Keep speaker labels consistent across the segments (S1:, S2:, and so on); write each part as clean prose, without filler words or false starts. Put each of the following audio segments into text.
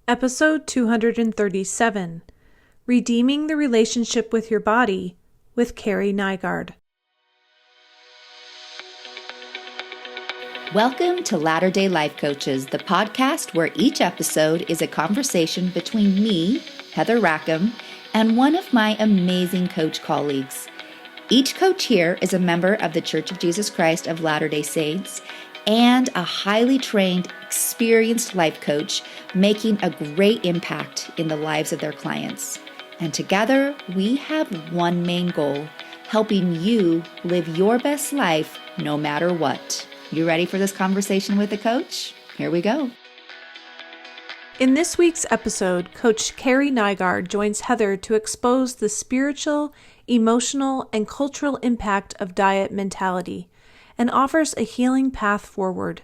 S1: Episode 237, Redeeming the Relationship with Your Body with Kerrie Nygard.
S2: Welcome to Latter-day Life Coaches, the podcast where each episode is a conversation between me, Heather Rackham, and one of my amazing coach colleagues. Each coach here is a member of the Church of Jesus Christ of Latter-day Saints and a highly trained, experienced life coach making a great impact in the lives of their clients. And together, we have one main goal, helping you live your best life no matter what. You ready for this conversation with the coach? Here we go.
S1: In this week's episode, Coach Kerrie Nygard joins Heather to expose the spiritual, emotional, and cultural impact of diet mentality and offers a healing path forward.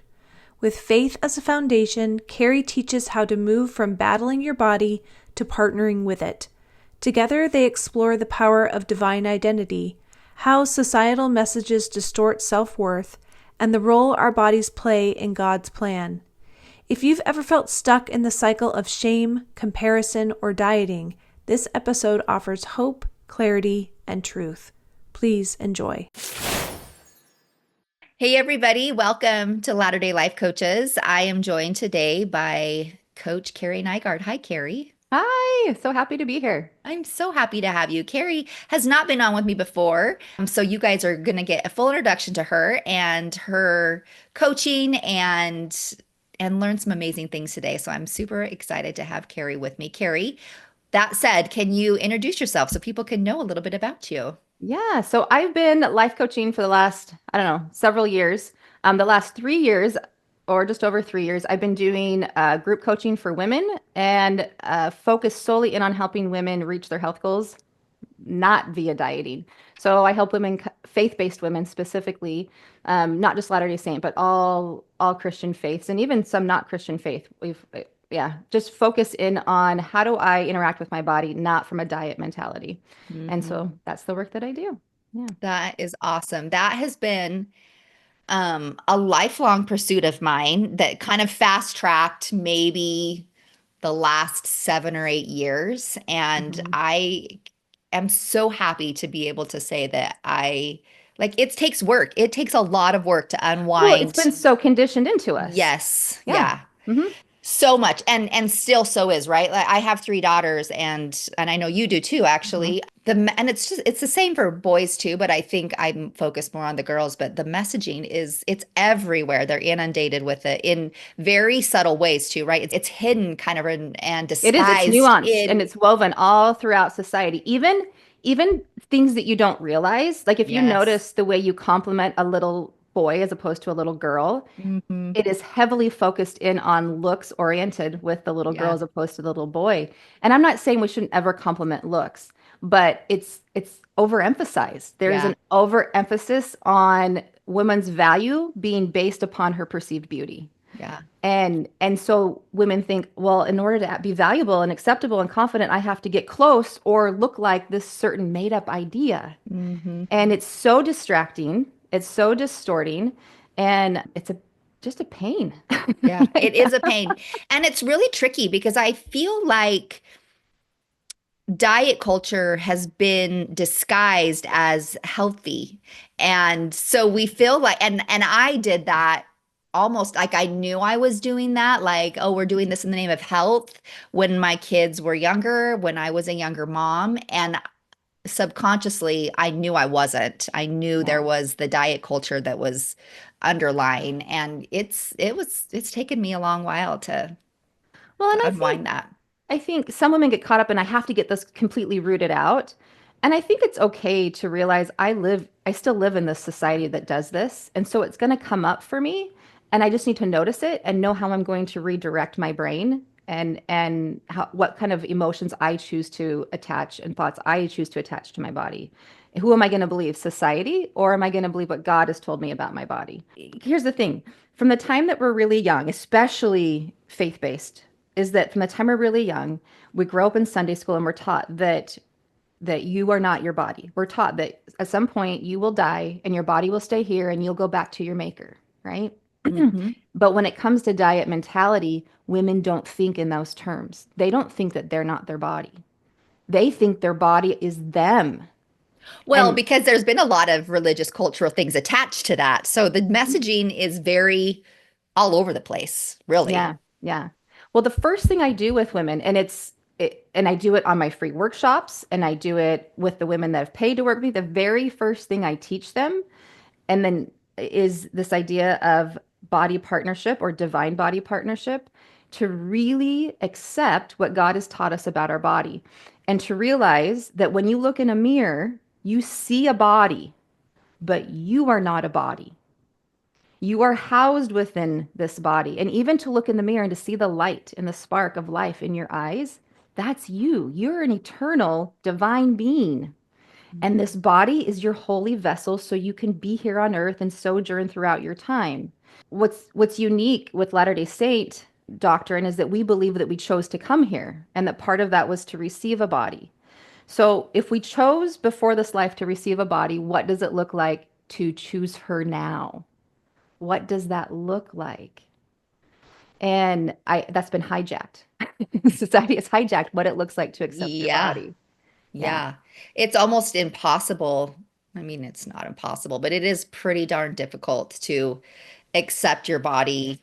S1: With faith as a foundation, Kerrie teaches how to move from battling your body to partnering with it. Together, they explore the power of divine identity, how societal messages distort self-worth, and the role our bodies play in God's plan. If you've ever felt stuck in the cycle of shame, comparison, or dieting, this episode offers hope, clarity, and truth. Please enjoy.
S2: Hey everybody, welcome to Latter-day Life Coaches. I am joined today by Coach Kerrie Nygard. Hi, Kerrie.
S3: Hi, so happy to be here.
S2: I'm so happy to have you. Kerrie has not been on with me before, so you guys are going to get a full introduction to her and her coaching and learn some amazing things today. So I'm super excited to have Kerrie with me. Kerrie, that said, can you introduce yourself so people can know a little bit about you?
S3: Yeah, so I've been life coaching for the last, several years. The last 3 years, or just over 3 years, I've been doing group coaching for women and focused solely in on helping women reach their health goals, not via dieting. So I help women, faith-based women specifically, not just Latter-day Saint, but all Christian faiths and even some not Christian faith. Just focus in on how do I interact with my body, not from a diet mentality.
S2: Mm-hmm.
S3: And so that's the work that I do. Yeah.
S2: That is awesome. That has been a lifelong pursuit of mine that kind of fast-tracked maybe the last 7 or 8 years. And I am so happy to be able to say that it takes work. It takes a lot of work to unwind.
S3: Well, it's been so conditioned into us.
S2: Yes.
S3: Yeah. Mm-hmm.
S2: So much. And still so is, right? Like I have 3 daughters and I know you do too, actually. And it's the same for boys too, but I think I'm focused more on the girls, but the messaging it's everywhere. They're inundated with it in very subtle ways too, right? It's hidden kind of and disguised.
S3: It is, it's nuanced and it's woven all throughout society. Even things that you don't realize, like if you notice the way you compliment a little boy as opposed to a little girl, it is heavily focused in on looks oriented with the little girl as opposed to the little boy. And I'm not saying we shouldn't ever compliment looks, but it's overemphasized. There is an overemphasis on women's value being based upon her perceived beauty.
S2: Yeah.
S3: And so women think, well, in order to be valuable and acceptable and confident, I have to get close or look like this certain made up idea. And it's so distracting. It's so distorting, and it's just a pain.
S2: Yeah, it is a pain. And it's really tricky because I feel like diet culture has been disguised as healthy. And so we feel like, and I did that almost like I knew I was doing that, like, oh, we're doing this in the name of health when my kids were younger, when I was a younger mom. And subconsciously, I knew I wasn't. I knew there was the diet culture that was underlying, and it's taken me a long while to unwind that.
S3: I think some women get caught up in I have to get this completely rooted out. And I think it's okay to realize I still live in this society that does this. And so it's going to come up for me. And I just need to notice it and know how I'm going to redirect my brain and what kind of emotions I choose to attach and thoughts I choose to attach to my body. Who am I going to believe, society, or am I going to believe what God has told me about my body? Here's the thing. From the time that we're really young, especially faith-based, is that from the time we're really young, we grow up in Sunday school and we're taught that you are not your body. We're taught that at some point you will die and your body will stay here and you'll go back to your maker, right?
S2: Hmm.
S3: But when it comes to diet mentality, women don't think in those terms. They don't think that they're not their body. They think their body is them.
S2: Well,
S3: And
S2: because there's been a lot of religious cultural things attached to that. So the messaging is very all over the place, really.
S3: yeah, yeah. Well, the first thing I do with women, and I do it on my free workshops, and I do it with the women that have paid to work with me. The very first thing I teach them, and then is this idea of body partnership or divine body partnership, to really accept what God has taught us about our body, and to realize that when you look in a mirror, you see a body, but you are not a body. You are housed within this body. And even to look in the mirror and to see the light and the spark of life in your eyes, that's you. You're an eternal divine being. And this body is your holy vessel so you can be here on earth and sojourn throughout your time. What's unique with Latter-day Saint doctrine is that we believe that we chose to come here and that part of that was to receive a body. So if we chose before this life to receive a body, what does it look like to choose her now? What does that look like? And I that's been hijacked. Society has hijacked what it looks like to accept your
S2: Yeah.
S3: body. Yeah.
S2: Yeah. It's almost impossible. I mean, it's not impossible, but it is pretty darn difficult to accept your body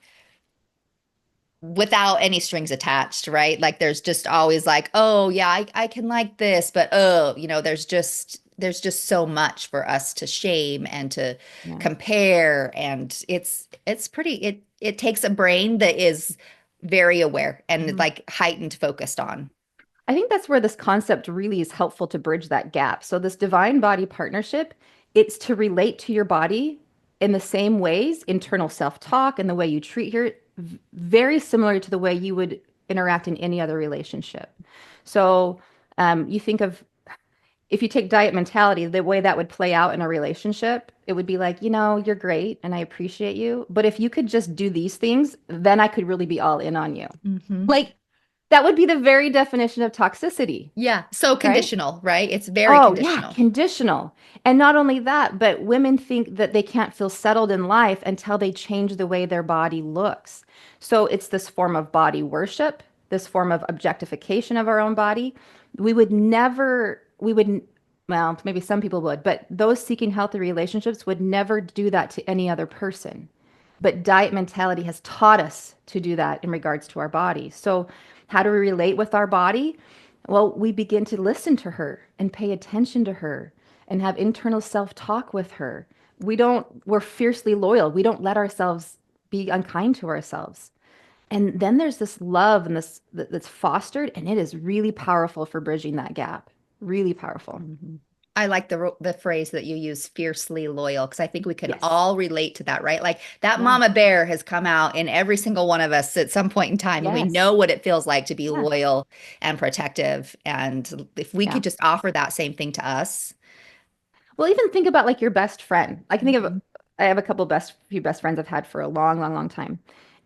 S2: without any strings attached, right? Like there's just always like, oh yeah, I can like this, but oh, there's just so much for us to shame and to
S3: Yeah.
S2: compare. And it's pretty it takes a brain that is very aware and
S3: Mhm.
S2: like heightened focused on.
S3: I think that's where this concept really is helpful to bridge that gap. So this divine body partnership, it's to relate to your body in the same ways, internal self-talk and the way you treat your very similar to the way you would interact in any other relationship. So you think of if you take diet mentality, the way that would play out in a relationship, it would be like, you're great and I appreciate you. But if you could just do these things, then I could really be all in on you.
S2: Hmm.
S3: Like that would be the very definition of toxicity,
S2: Yeah, so
S3: right?
S2: conditional, right? It's very
S3: Oh, yeah,
S2: conditional.
S3: conditional. And not only that, but women think that they can't feel settled in life until they change the way their body looks. So it's this form of body worship, this form of objectification of our own body. We would never, we would, well, maybe some people would, but those seeking healthy relationships would never do that to any other person. But diet mentality has taught us to do that in regards to our body. So, how do we relate with our body? Well, we begin to listen to her and pay attention to her and have internal self-talk with her. We're fiercely loyal. We don't let ourselves be unkind to ourselves. And then there's this love and this that's fostered, and it is really powerful for bridging that gap. Really powerful.
S2: Mhm. I like the phrase that you use, fiercely loyal, because I think we can
S3: Yes.
S2: all relate to that, right? Like that
S3: Yeah.
S2: mama bear has come out in every single one of us at some point in time, and we
S3: Yes.
S2: know what it feels like to be
S3: Yeah.
S2: loyal and protective. And if we
S3: Yeah.
S2: could just offer that same thing to us.
S3: Well, even think about like your best friend. I can think of
S2: Mhm.
S3: I have a couple few best friends I've had for a long, long, long time.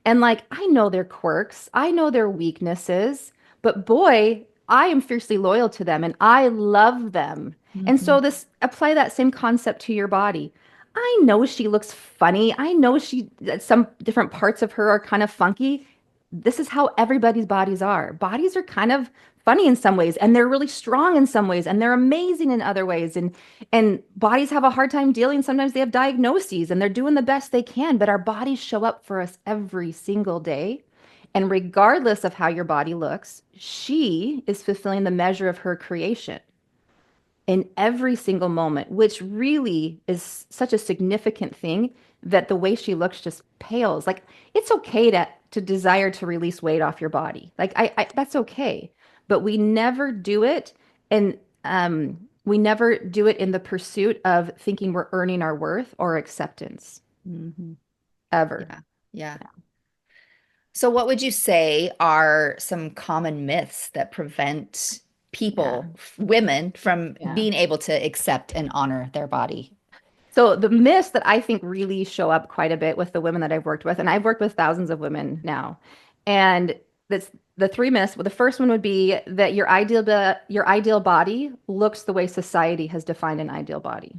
S3: And like I know their quirks, I know their weaknesses, but boy, I am fiercely loyal to them and I love them. And so
S2: Mhm.
S3: this apply that same concept to your body. I know she looks funny. I know that some different parts of her are kind of funky. This is how everybody's bodies are. Bodies are kind of funny in some ways and they're really strong in some ways and they're amazing in other ways and bodies have a hard time dealing. Sometimes they have diagnoses and they're doing the best they can, but our bodies show up for us every single day. And regardless of how your body looks, she is fulfilling the measure of her creation in every single moment, which really is such a significant thing that the way she looks just pales. Like it's okay to desire to release weight off your body. Like I that's okay. But we never do it and we never do it in the pursuit of thinking we're earning our worth or acceptance
S2: Mhm.
S3: ever.
S2: Yeah. Yeah. So, what would you say are some common myths that prevent
S3: Yeah.
S2: people, women, from
S3: Yeah.
S2: being able to accept and honor their body?
S3: So the myths that I think really show up quite a bit with the women that I've worked with, and I've worked with thousands of women now, and that's the three myths. Well, the first one would be that your ideal body looks the way society has defined an ideal body,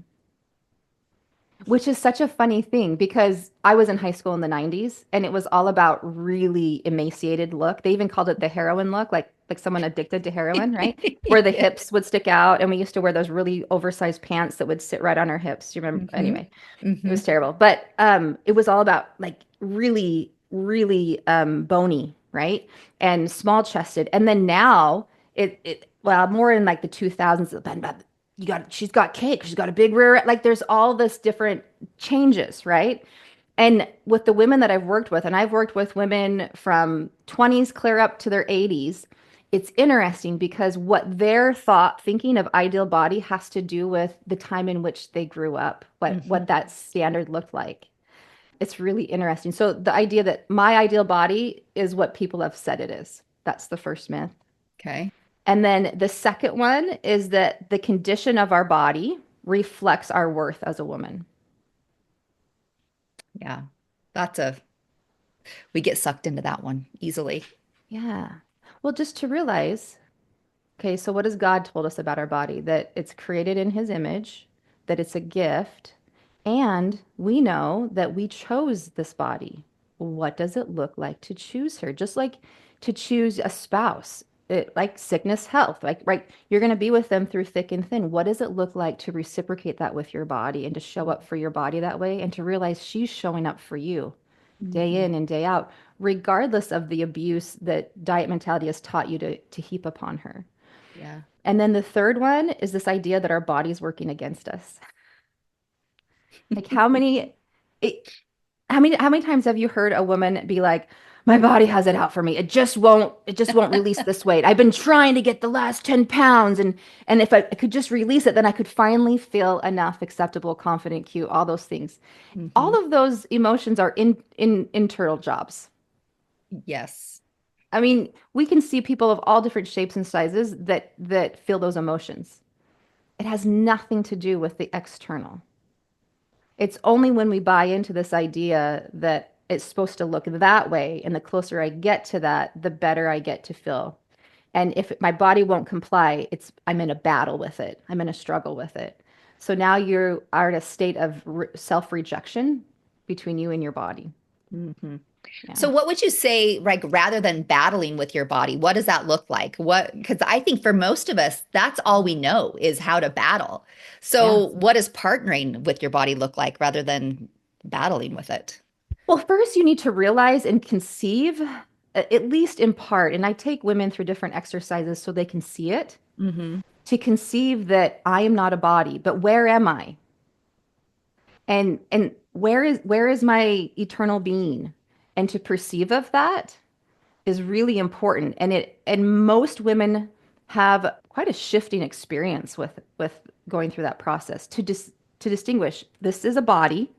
S3: Which is such a funny thing because I was in high school in the 90s and it was all about really emaciated look. They even called it the heroin look, like someone addicted to heroin, right? Where the
S2: Yeah.
S3: hips would stick out and we used to wear those really oversized pants that would sit right on our hips. You remember?
S2: Hmm.
S3: Anyway, it
S2: Hmm.
S3: was terrible. But it was all about like really, really bony, right? And small chested. And then now well, more in like the 2000s, she's got cake, she's got a big rear, like there's all this different changes, right? And with the women that I've worked with, and I've worked with women from 20s clear up to their 80s, it's interesting because what their thinking of ideal body has to do with the time in which they grew up, what
S2: Hmm.
S3: that standard looked like. It's really interesting. So the idea that my ideal body is what people have said it is. That's the first myth.
S2: Okay.
S3: And then the second one is that the condition of our body reflects our worth as a woman.
S2: Yeah. That's a, we get sucked into that one easily.
S3: Yeah. Well, just to realize, okay, so what has God told us about our body? That it's created in his image, that it's a gift, and we know that we chose this body. What does it look like to choose her? Just like to choose a spouse, like sickness, health, like, right, you're going to be with them through thick and thin. What does it look like to reciprocate that with your body and to show up for your body that way and to realize she's showing up for you day
S2: Mhm.
S3: in and day out, regardless of the abuse that diet mentality has taught you to heap upon her?
S2: Yeah.
S3: And then the third one is this idea that our body's working against us. Like it, how many times have you heard a woman be like, my body has it out for me. It just won't release this weight. I've been trying to get the last 10 pounds and if I could just release it, then I could finally feel enough, acceptable, confident, cute, all those things.
S2: Hmm.
S3: All of those emotions are in internal jobs.
S2: Yes.
S3: I mean, we can see people of all different shapes and sizes that feel those emotions. It has nothing to do with the external. It's only when we buy into this idea that it's supposed to look that way, and the closer I get to that, the better I get to feel. And if my body won't comply, I'm in a battle with it. I'm in a struggle with it. So now you are in a state of self-rejection between you and your body.
S2: Hmm.
S3: Yeah.
S2: So what would you say, like, rather than battling with your body, what does that look like? Because I think for most of us, that's all we know is how to battle.
S3: Yeah.
S2: So what does partnering with your body look like rather than battling with it?
S3: Well, first you need to realize and conceive, at least in part, and I take women through different exercises so they can see it,
S2: Hmm.
S3: to conceive that I am not a body, but where am I? And where is my eternal being? And to perceive of that is really important. And most women have quite a shifting experience with going through that process to distinguish this is a body,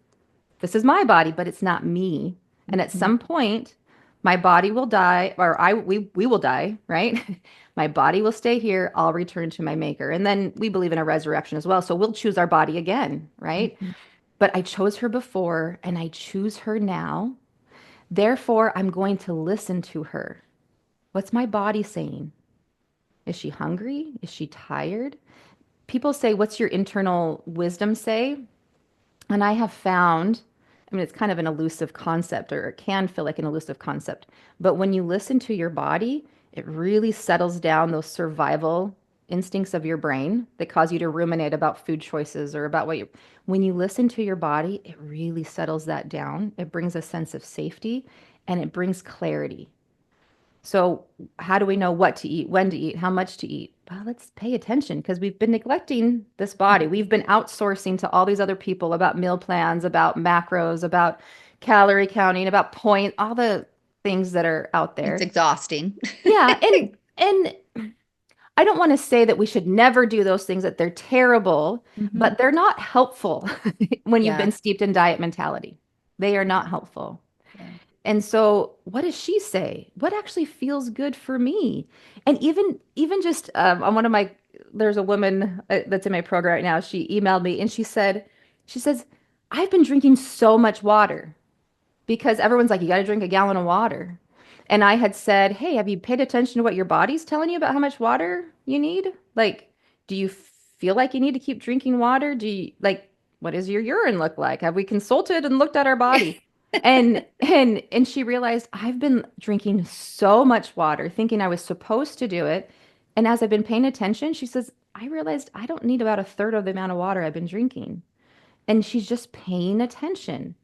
S3: this is my body, but it's not me. And at
S2: Hmm.
S3: some point, my body will die, or we will die, right? My body will stay here. I'll return to my maker. And then we believe in a resurrection as well. So we'll choose our body again, right?
S2: Hmm.
S3: But I chose her before and I choose her now. Therefore, I'm going to listen to her. What's my body saying? Is she hungry? Is she tired? People say, what's your internal wisdom say? And I have found, I mean, it's kind of an elusive concept, or it can feel like an elusive concept. But when you listen to your body, it really settles down those survival instincts of your brain that cause you to ruminate about food choices or about what you. When you listen to your body, it really settles that down. It brings a sense of safety and it brings clarity. So, how do we know what to eat, when to eat, how much to eat? Well, let's pay attention because we've been neglecting this body. We've been outsourcing to all these other people about meal plans, about macros, about calorie counting, about point, all the things that are out
S2: It's
S3: there.
S2: exhausting.
S3: Yeah, and I don't want to say that we should never do those things, that they're terrible,
S2: Hmm.
S3: but they're not helpful when you've
S2: Yeah.
S3: been steeped in diet mentality. They are not helpful.
S2: Yeah.
S3: And so, what does she say? What actually feels good for me? And even just on one of my, there's a woman that's in my program right now. She emailed me and she says, I've been drinking so much water because everyone's like, you got to drink a gallon of water. And I had said, hey, have you paid attention to what your body's telling you about how much water you need? Like, do you feel like you need to keep drinking water? Do you like? what does your urine look like? Have we consulted and looked at our body? And she realized I've been drinking so much water, thinking I was supposed to do it. And as I've been paying attention, she says, I realized I don't need about a third of the amount of water I've been drinking. And she's just paying attention.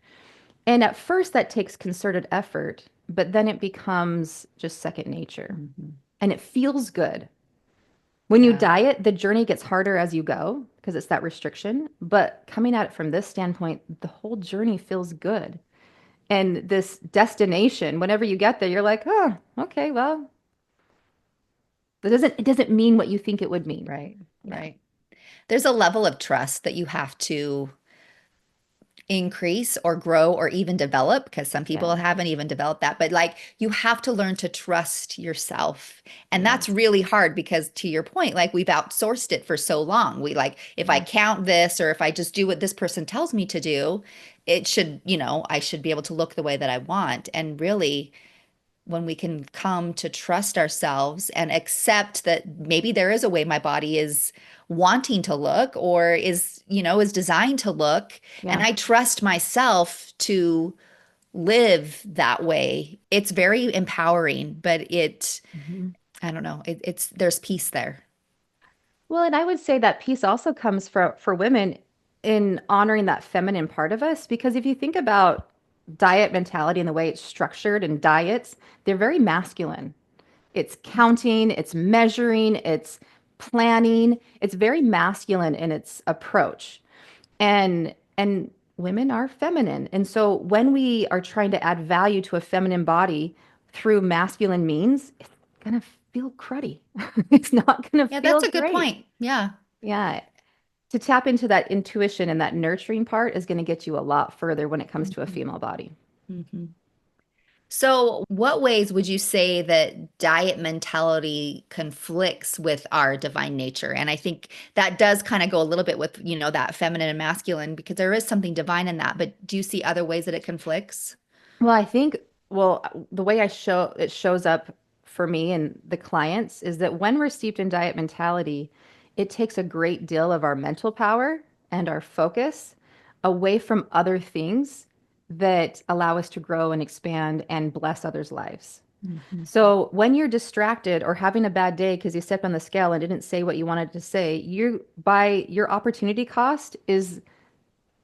S3: And at first, that takes concerted effort, but then it becomes just second nature.
S2: Mhm.
S3: And it feels good. When you
S2: Yeah.
S3: diet, the journey gets harder as you go because it's that restriction. But coming at it from this standpoint, the whole journey feels good. And this destination, whenever you get there, you're like, oh, okay, well, it doesn't mean what you think it would mean.
S2: Right.
S3: Yeah.
S2: Right. There's a level of trust that you have to increase or grow or even develop, because some people
S3: Yeah.
S2: haven't even developed that, but like you have to learn to trust yourself. And
S3: Yeah.
S2: that's really hard because, to your point, like we've outsourced it for so long. We like, if I
S3: Yeah.
S2: count this or if I just do what this person tells me to do, it should, I should be able to look the way that I want. And really, when we can come to trust ourselves and accept that maybe there is a way my body is wanting to look, or is designed to look, and
S3: Yeah.
S2: I trust myself to live that way, it's very empowering. But
S3: Mhm.
S2: I don't know, there's peace there.
S3: Well, and I would say that peace also comes for women in honoring that feminine part of us. Because if you think about diet mentality and the way it's structured and diets, they're very masculine. It's counting, it's measuring, it's planning. It's very masculine in its approach. And women are feminine. And so when we are trying to add value to a feminine body through masculine means, it's going to feel cruddy. It's not going to
S2: Yeah,
S3: feel
S2: that's a good
S3: great.
S2: point. Yeah.
S3: Yeah. To tap into that intuition and that nurturing part is going to get you a lot further when it comes to a
S2: Mhm.
S3: female body.
S2: Mhm. So, what ways would you say that diet mentality conflicts with our divine nature? And I think that does kind of go a little bit with, that feminine and masculine, because there is something divine in that. But do you see other ways that it conflicts?
S3: Well, I think, well, the way it shows up for me and the clients is that when we're steeped in diet mentality, it takes a great deal of our mental power and our focus away from other things that allow us to grow and expand and bless others' lives.
S2: Mhm.
S3: So when you're distracted or having a bad day because you stepped on the scale and didn't say what you wanted to say, by your opportunity cost is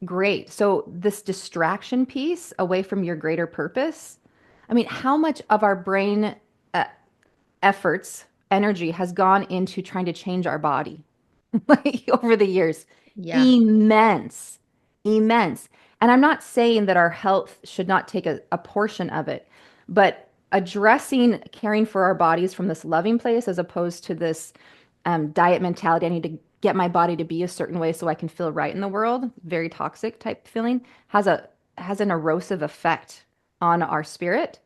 S3: great. So this distraction piece away from your greater purpose. I mean, how much of our brain uh, efforts, energy has gone into trying to change our body like over the years?
S2: Yeah.
S3: Immense, immense. And I'm not saying that our health should not take a portion of it, but addressing caring for our bodies from this loving place as opposed to this diet mentality. I need to get my body to be a certain way so I can feel right in the world. Very toxic type feeling has an erosive effect on our spirit,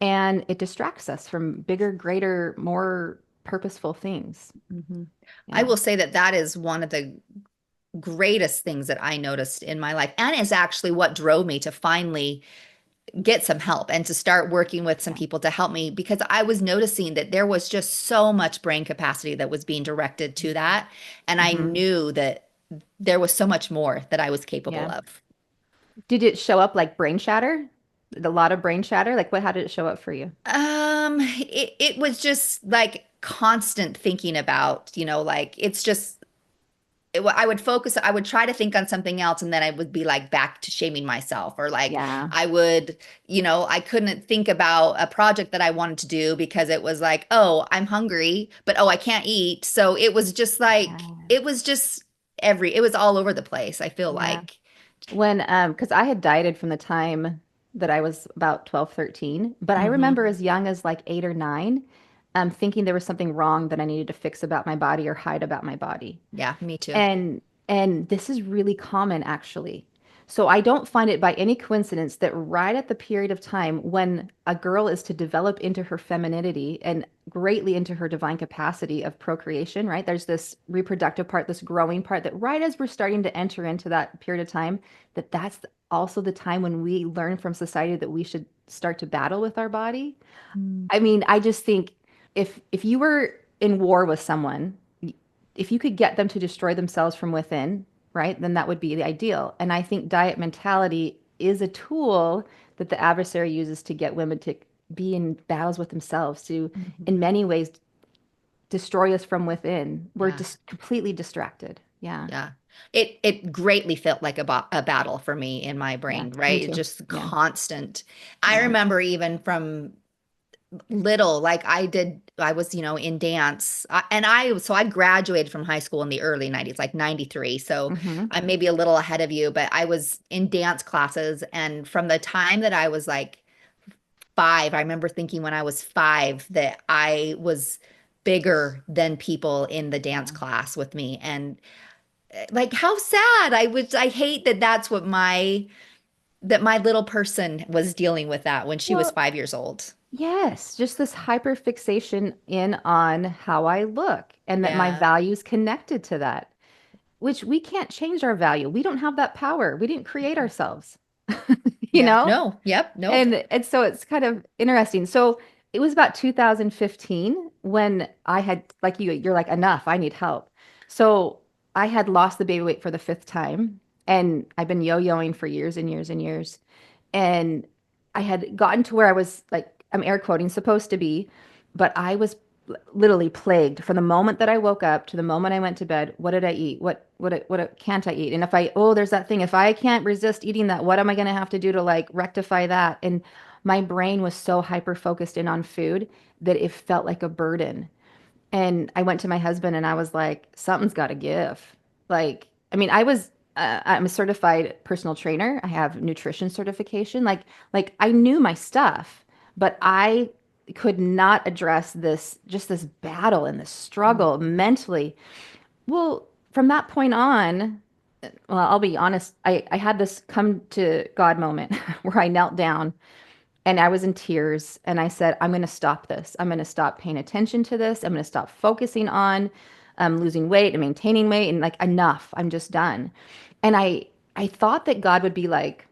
S3: and it distracts us from bigger, greater, more purposeful things.
S2: Mhm. I
S3: Yeah.
S2: will say that that is one of the greatest things that I noticed in my life, and is actually what drove me to finally get some help and to start working with some
S3: Yeah.
S2: people to help me, because I was noticing that there was just so much brain capacity that was being directed to that. And I
S3: Hmm.
S2: knew that there was so much more that I was capable
S3: Yeah.
S2: of.
S3: Did it show up like brain chatter? A lot of brain chatter? Like how did it show up for you?
S2: It was just like constant thinking about, like it's just I would try to think on something else, and then I would be like back to shaming myself, or like
S3: Yeah.
S2: I would, I couldn't think about a project that I wanted to do because it was like, oh, I'm hungry, but oh, I can't eat. So it was just like,
S3: Yeah.
S2: it was all over the place, I feel
S3: Yeah.
S2: like.
S3: When, because I had dieted from the time that I was about 12, 13, but I
S2: Hmm.
S3: remember as young as like 8 or 9, thinking there was something wrong that I needed to fix about my body or hide about my body.
S2: Yeah, me too.
S3: And this is really common actually. So I don't find it by any coincidence that right at the period of time when a girl is to develop into her femininity and greatly into her divine capacity of procreation, right? There's this reproductive part, this growing part that right as we're starting to enter into that period of time, that's also the time when we learn from society that we should start to battle with our body.
S2: Mm.
S3: I mean, I just think if you were in war with someone, if you could get them to destroy themselves from within, right? Then that would be the ideal. And I think diet mentality is a tool that the adversary uses to get women to be in battles with themselves, to, in
S2: Mhm.
S3: many ways, destroy us from within. We're
S2: Yeah.
S3: just completely distracted. Yeah.
S2: Yeah. It greatly felt like a battle for me in my
S3: Yeah.
S2: brain,
S3: Me
S2: right? It
S3: too.
S2: just
S3: Yeah.
S2: constant. I
S3: Yeah.
S2: remember even from little, like I was, in dance. So I graduated from high school in the early 90s, like 93. So
S3: Hmm.
S2: I'm maybe a little ahead of you, but I was in dance classes. And from the time that I was like 5, I remember thinking when I was 5 that I was bigger than people in the dance
S3: Yeah.
S2: class with me. And like, how sad. I hate that that's what that my little person was dealing with that when she was
S3: Well,
S2: 5 years old.
S3: yes, just this hyper fixation in on how I look and that my
S2: Yeah.
S3: value's connected to that, which we can't change our value. We don't have that power. We didn't create ourselves, you
S2: Yeah.
S3: know?
S2: No. Yep. Nope.
S3: And so it's kind of interesting. So it was about 2015 when I had, like you're like, enough, I need help. So I had lost the baby weight for the fifth time, and I've been yo-yoing for years and years and years. And I had gotten to where I was like, I'm air quoting, supposed to be, but I was literally plagued from the moment that I woke up to the moment I went to bed. What did I eat? What can't I eat? And if I, oh, there's that thing. If I can't resist eating that, what am I going to have to do to like rectify that? And my brain was so hyper focused in on food that it felt like a burden. And I went to my husband and I was like, something's got to give. Like, I mean, I'm a certified personal trainer. I have nutrition certification. Like I knew my stuff, but I could not address this battle and this struggle mentally. Well, from that point on, well, I'll be honest, I had this come to God moment where I knelt down and I was in tears and I said, I'm going to stop this. I'm going to stop paying attention to this. I'm going to stop focusing on losing weight and maintaining weight and like enough. I'm just done. And I thought that God would be like,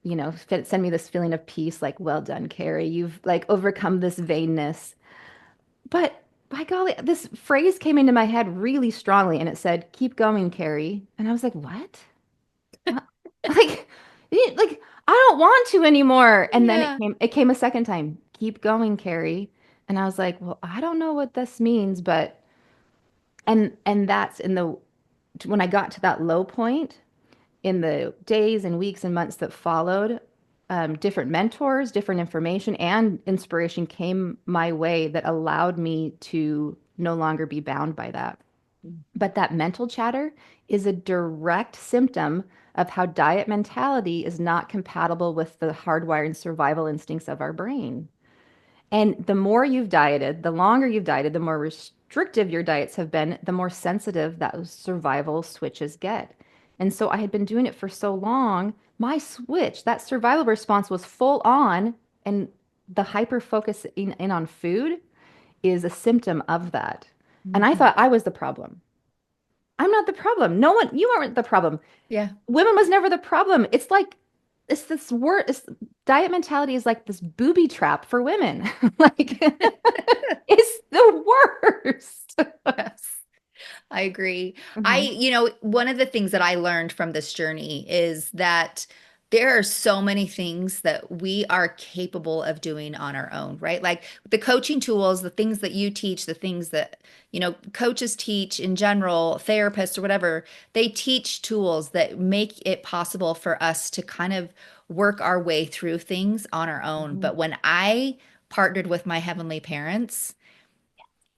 S3: send me this feeling of peace, like, well done, Kerri. You've like overcome this vainness. But by golly, this phrase came into my head really strongly and it said, keep going, Kerri. And I was like, what? What? Like, like I don't want to anymore. And then
S2: Yeah.
S3: it came a second time. Keep going, Kerri. And I was like, well, I don't know what this means, but and that's in the when I got to that low point in the days and weeks and months that followed, different mentors, different information, and inspiration came my way that allowed me to no longer be bound by that. But that mental chatter is a direct symptom of how diet mentality is not compatible with the hardwired survival instincts of our brain. And the more you've dieted, the longer you've dieted, the more restrictive your diets have been, the more sensitive those survival switches get. And so I had been doing it for so long, my switch, that survival response was full on, and the hyper focus in on food is a symptom of that. And I
S2: Mhm.
S3: thought I was the problem. I'm not the problem. No one, you aren't the problem.
S2: Yeah.
S3: Women was never the problem. It's like, it's this word, diet mentality is like this booby trap for women. Like, it's the worst.
S2: Yes. I agree.
S3: Mhm.
S2: One of the things that I learned from this journey is that there are so many things that we are capable of doing on our own, right? Like the coaching tools, the things that you teach, the things that, coaches teach in general, therapists or whatever, they teach tools that make it possible for us to kind of work our way through things on our own.
S3: Mhm.
S2: But when I partnered with my heavenly parents,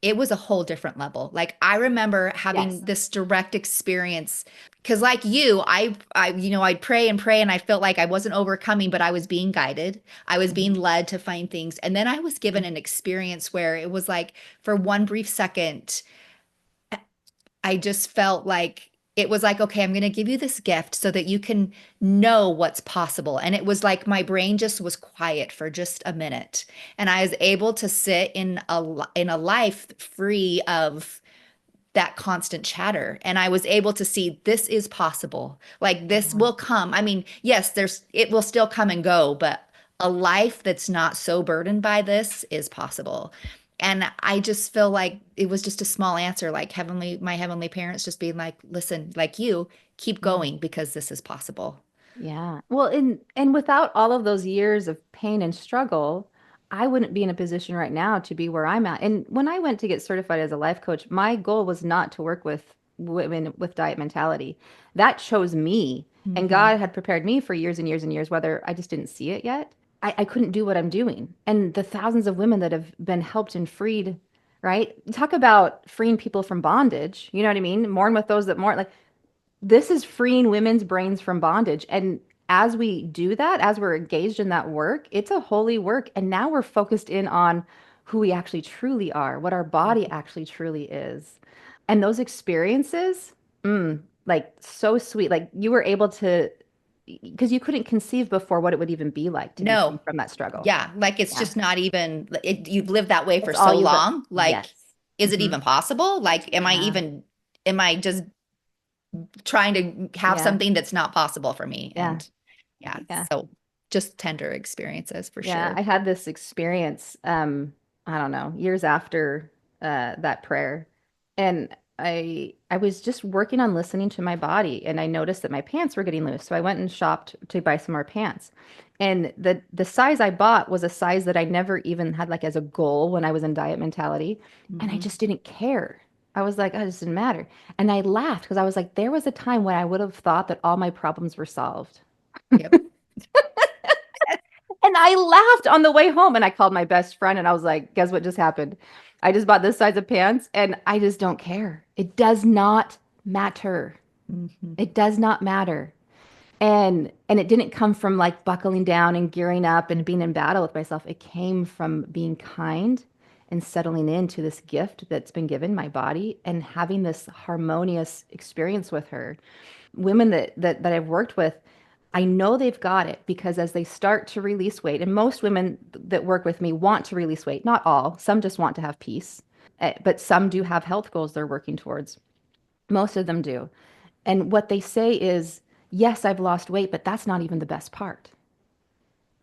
S2: it was a whole different level. Like I remember
S3: Yes.
S2: having this direct experience because like you, I'd pray and pray and I felt like I wasn't overcoming, but I was being guided. I was being
S3: Mhm.
S2: led to find things. And then I was given an experience where it was like for one brief second, I just felt like it was like, okay, I'm going to give you this gift so that you can know what's possible. And it was like my brain just was quiet for just a minute. And I was able to sit in a life free of that constant chatter. And I was able to see this is possible. Like this
S3: Yeah.
S2: will come. I mean, yes, it will still come and go, but a life that's not so burdened by this is possible. And I just feel like it was just a small answer, like my heavenly parents just being like, listen, like you, keep
S3: Yeah.
S2: going because this is possible.
S3: Yeah. Well, and without all of those years of pain and struggle, I wouldn't be in a position right now to be where I'm at. And when I went to get certified as a life coach, my goal was not to work with women with diet mentality. That chose me. And
S2: Hmm.
S3: God had prepared me for years and years and years, whether I just didn't see it yet. I couldn't do what I'm doing. And the thousands of women that have been helped and freed, right? Talk about freeing people from bondage. You know what I mean? Mourn with those that mourn. Like, this is freeing women's brains from bondage. And as we do that, as we're engaged in that work, it's a holy work. And now we're focused in on who we actually truly are, what our body actually truly is. And those experiences, like so sweet. Like you were able to, because you couldn't conceive before what it would even be like to be free
S2: No.
S3: from that struggle.
S2: Yeah. Like it's
S3: Yeah.
S2: just not even, you've lived that way for
S3: It's all
S2: so
S3: you've,
S2: long. Like,
S3: yes.
S2: is it
S3: Hmm.
S2: even possible? Like,
S3: Yeah.
S2: am I just trying to have
S3: Yeah.
S2: something that's not possible for me?
S3: Yeah.
S2: And yeah,
S3: Yeah.
S2: so just tender experiences for
S3: Yeah,
S2: sure.
S3: I had this experience, I don't know, years after that prayer. And I was just working on listening to my body and I noticed that my pants were getting loose. So I went and shopped to buy some more pants. And the size I bought was a size that I never even had like as a goal when I was in diet mentality. And I
S2: Hmm.
S3: just didn't care. I was like, oh, it just didn't matter. And I laughed because I was like, there was a time when I would have thought that all my problems were solved.
S2: Yep.
S3: And I laughed on the way home and I called my best friend and I was like, guess what just happened? I just bought this size of pants and I just don't care. It does not matter.
S2: Hmm.
S3: It does not matter. And it didn't come from like buckling down and gearing up and being in battle with myself. It came from being kind and settling into this gift that's been given my body and having this harmonious experience with her. Women that I've worked with, I know they've got it because as they start to release weight, and most women that work with me want to release weight, not all, some just want to have peace, but some do have health goals they're working towards. Most of them do. And what they say is, yes, I've lost weight, but that's not even the best part.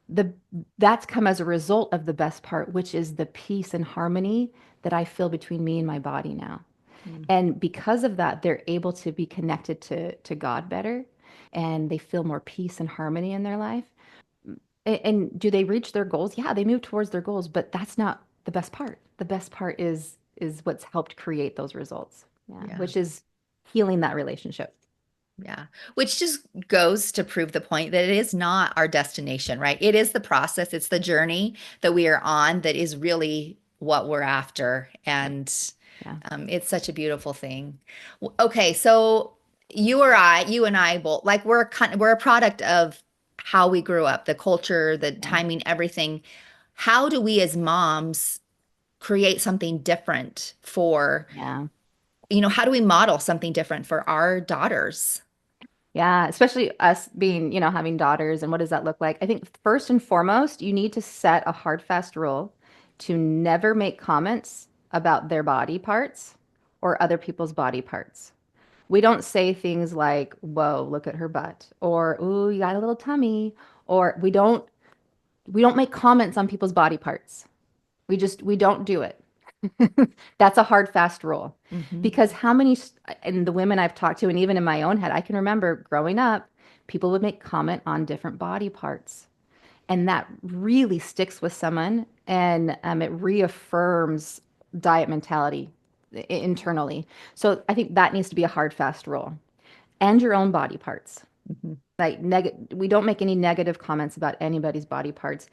S3: The That's come as a result of the best part, which is the peace and harmony that I feel between me and my body now. And because of that, they're able to be connected to God better and they feel more peace and harmony in their life. And do they reach their goals? Yeah, they move towards their goals, but that's not the best part. The best part is what's helped create those results. Yeah,
S2: Yeah.
S3: which is healing that relationship.
S2: Yeah. Which just goes to prove the point that it is not our destination, right? It is the process, it's the journey that we are on that is really what we're after.
S3: Yep.
S2: And
S3: Yeah.
S2: it's such a beautiful thing. Okay, so you and I both, like we're a product of how we grew up, the culture, the
S3: Yeah.
S2: timing, everything. How do we as moms create something different for,
S3: Yeah.
S2: how do we model something different for our daughters?
S3: Yeah, especially us being, having daughters and what does that look like? I think first and foremost, you need to set a hard, fast rule to never make comments about their body parts or other people's body parts. We don't say things like, "Whoa, look at her butt," or "Ooh, you got a little tummy," or we don't make comments on people's body parts. We don't do it. That's a hard, fast rule.
S2: Hmm.
S3: Because and the women I've talked to, and even in my own head, I can remember growing up, people would make comment on different body parts. And that really sticks with someone and it reaffirms diet mentality internally. So I think that needs to be a hard, fast rule. And your own body parts.
S2: Hmm.
S3: Like we don't make any negative comments about anybody's body parts,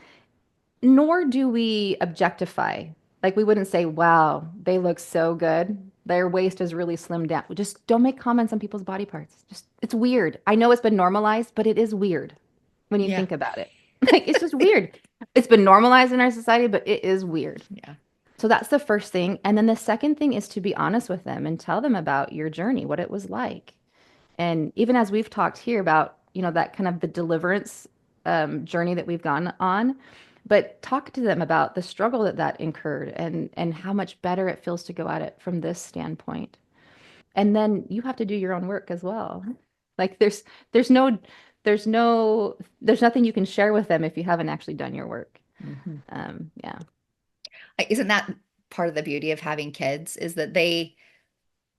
S3: nor do we objectify. Like we wouldn't say, wow, they look so good. Their waist is really slimmed down. We just don't make comments on people's body parts. Just it's weird. I know it's been normalized, but it is weird when you
S2: Yeah.
S3: think about it. Like it's just weird. It's been normalized in our society, but it is weird.
S2: Yeah.
S3: So that's the first thing. And then the second thing is to be honest with them and tell them about your journey, what it was like. And even as we've talked here about, that kind of the deliverance journey that we've gone on, but talk to them about the struggle that incurred and how much better it feels to go at it from this standpoint. And then you have to do your own work as well. Like there's no there's nothing you can share with them if you haven't actually done your work.
S2: Hmm.
S3: Yeah.
S2: Isn't that part of the beauty of having kids is that they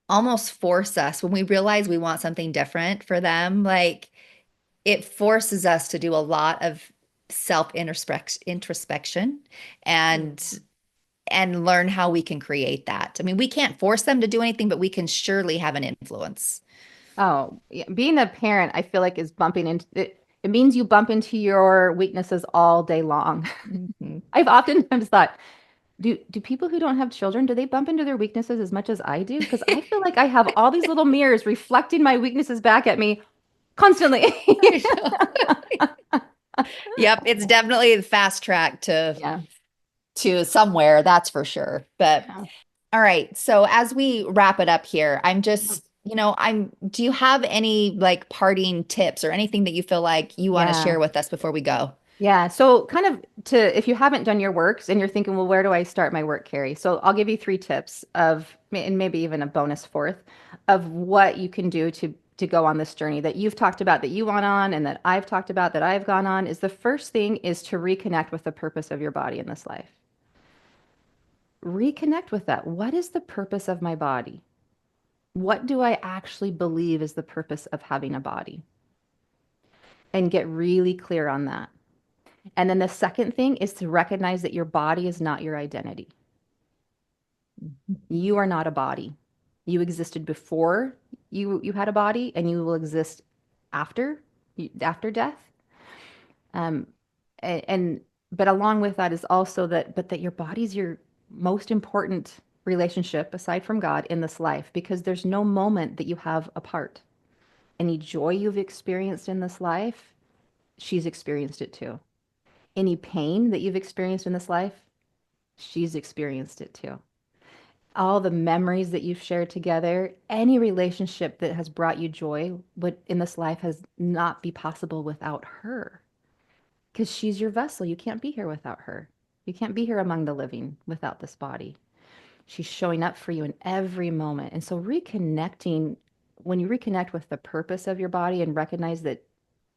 S2: almost force us when we realize we want something different for them, like it forces us to do a lot of self introspection and learn how we can create that. I mean, we can't force them to do anything, but we can surely have an influence.
S3: Oh, yeah. Being a parent, I feel like is bumping into it. It means you bump into your weaknesses all day long.
S2: Mhm.
S3: I've oftentimes thought, do people who don't have children, do they bump into their weaknesses as much as I do? Because I feel like I have all these little mirrors reflecting my weaknesses back at me constantly.
S2: Yep, it's definitely the fast track
S3: Yeah.
S2: to somewhere, that's for sure. But
S3: Yeah.
S2: all right, so as we wrap it up here, I'm just, do you have any like parting tips or anything that you feel like you want to
S3: Yeah.
S2: share with us before we go?
S3: Yeah. So kind of if you haven't done your works and you're thinking, well, where do I start my work, Kerrie? So I'll give you three tips and maybe even a bonus fourth of what you can do to go on this journey that you've talked about that you went on and that I've talked about that I've gone on is the first thing is to reconnect with the purpose of your body in this life. Reconnect with that. What is the purpose of my body? What do I actually believe is the purpose of having a body? And get really clear on that. And then the second thing is to recognize that your body is not your identity. You are not a body. You existed before you had a body, and you will exist after after death. Um, and but along with that is also that your body's your most important relationship aside from God in this life because there's no moment that you have apart. Any joy you've experienced in this life, she's experienced it too. Any pain that you've experienced in this life, she's experienced it too. All the memories that you've shared together, any relationship that has brought you joy would in this life has not be possible without her. Because she's your vessel. You can't be here without her. You can't be here among the living without this body. She's showing up for you in every moment. And so reconnecting, when you reconnect with the purpose of your body and recognize that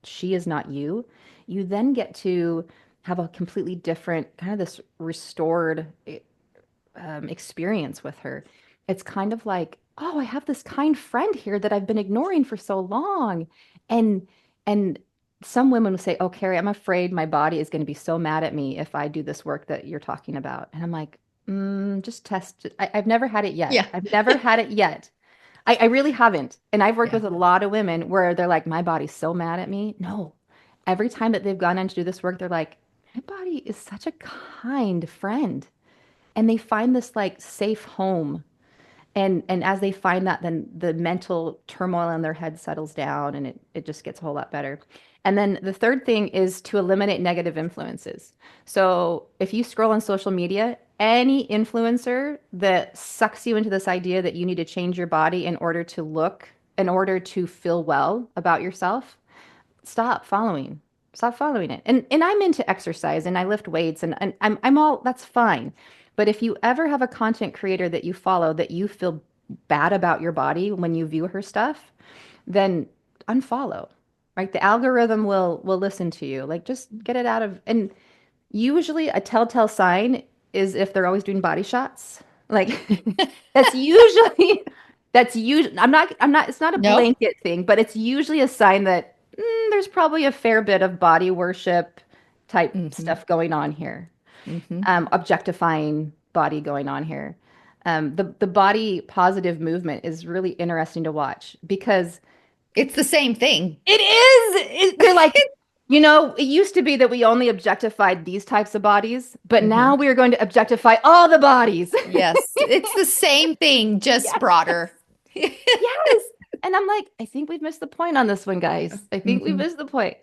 S3: she is not you, you then get to have a completely different kind of this restored experience with her. It's kind of like, oh, I have this kind friend here that I've been ignoring for so long. And and some women will say, oh, Kerrie, I'm afraid my body is going to be so mad at me if I do this work that you're talking about. And I'm like, just test it. I've never had it yet.
S2: Yeah.
S3: I've never had it yet. I really haven't. And I've worked
S2: Yeah.
S3: with a lot of women where they're like, my body's so mad at me. No. Every time that they've gone in to do this work, they're like, my body is such a kind friend. And they find this like safe home. And as they find that, then the mental turmoil in their head settles down and it just gets a whole lot better. And then the third thing is to eliminate negative influences. So if you scroll on social media, any influencer that sucks you into this idea that you need to change your body in order to feel well about yourself, stop following. Stop following it. And I'm into exercise and I lift weights and I'm all that's fine. But if you ever have a content creator that you follow that you feel bad about your body when you view her stuff, then unfollow. Right? The algorithm will listen to you. Like just get it out of and usually a telltale sign is if they're always doing body shots. Like that's usually I'm not it's not a
S2: Nope.
S3: blanket thing, but it's usually a sign that there's probably a fair bit of body worship type
S2: Hmm.
S3: stuff going on here.
S2: Hmm.
S3: Objectifying body going on here. The body positive movement is really interesting to watch because
S2: It's the same thing.
S3: they're like, it used to be that we only objectified these types of bodies, but
S2: Hmm.
S3: now we are going to objectify all the bodies.
S2: Yes, it's the same thing, just
S3: Yes,
S2: broader.
S3: yes. And I'm like, I think we've missed the point on this one, guys. I think we've
S2: Hmm.
S3: missed the point.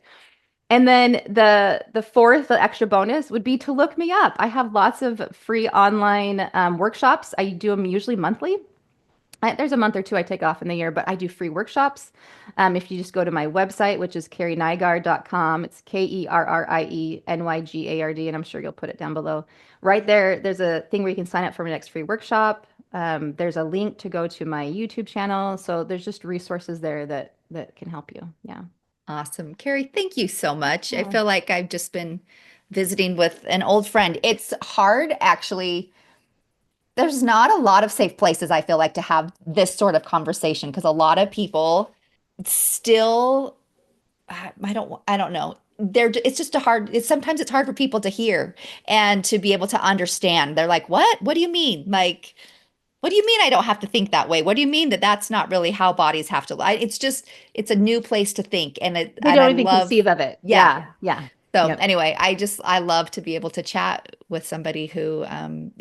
S3: And then the fourth, the extra bonus would be to look me up. I have lots of free online workshops. I do them usually monthly. There's a month or two I take off in the year, but I do free workshops. If you just go to my website, which is kerrienygard.com, it's KerrieNygard, and I'm sure you'll put it down below. Right there, there's a thing where you can sign up for my next free workshop. There's a link to go to my YouTube channel. So there's just resources there that can help you. Yeah.
S2: Awesome. Kerrie, thank you so much. I
S3: Oh,
S2: feel like I've just been visiting with an old friend. It's hard actually there's not a lot of safe places, I feel like, to have this sort of conversation because a lot of people still, I don't know. It's just sometimes it's hard for people to hear and to be able to understand. They're like, what? What do you mean? Like, what do you mean I don't have to think that way? What do you mean that that's not really how bodies have to lie? It's a new place to think.
S3: They don't even conceive of it.
S2: Yeah.
S3: Yeah.
S2: So
S3: Yep.
S2: anyway, I love to be able to chat with somebody who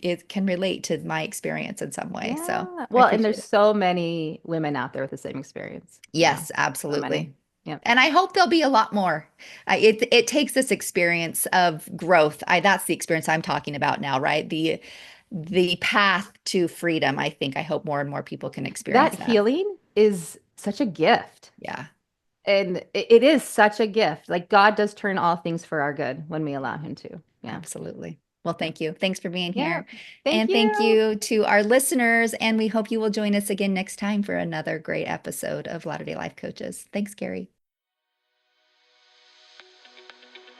S2: it can relate to my experience in some way. So
S3: Yeah.
S2: I
S3: Well, and
S2: appreciate
S3: there's
S2: it.
S3: so many women out there with the same experience.
S2: Yes,
S3: So many.
S2: absolutely.
S3: Yep.
S2: And I hope there'll be a lot more. It takes this experience of growth. That's the experience I'm talking about now, right? The path to freedom. I hope more and more people can
S3: That
S2: experience that.
S3: healing is such a gift.
S2: Yeah.
S3: And it is such a gift. Like God does turn all things for our good when we allow him to. Yeah.
S2: Absolutely. Well, thank you. Thanks for being
S3: Yeah.
S2: here.
S3: Thank
S2: And thank
S3: you.
S2: you to our listeners. And we hope you will join us again next time for another great episode of Latter-day Life Coaches. Thanks, Kerrie.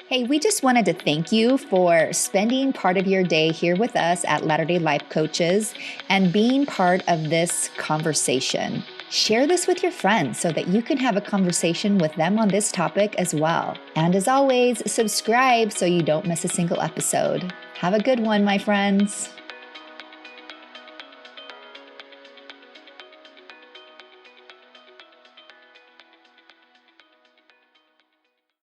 S2: Hey, we just wanted to thank you for spending part of your day here with us at Latter-day Life Coaches and being part of this conversation. Share this with your friends so that you can have a conversation with them on this topic as well. And as always, subscribe so you don't miss a single episode. Have a good one, my friends.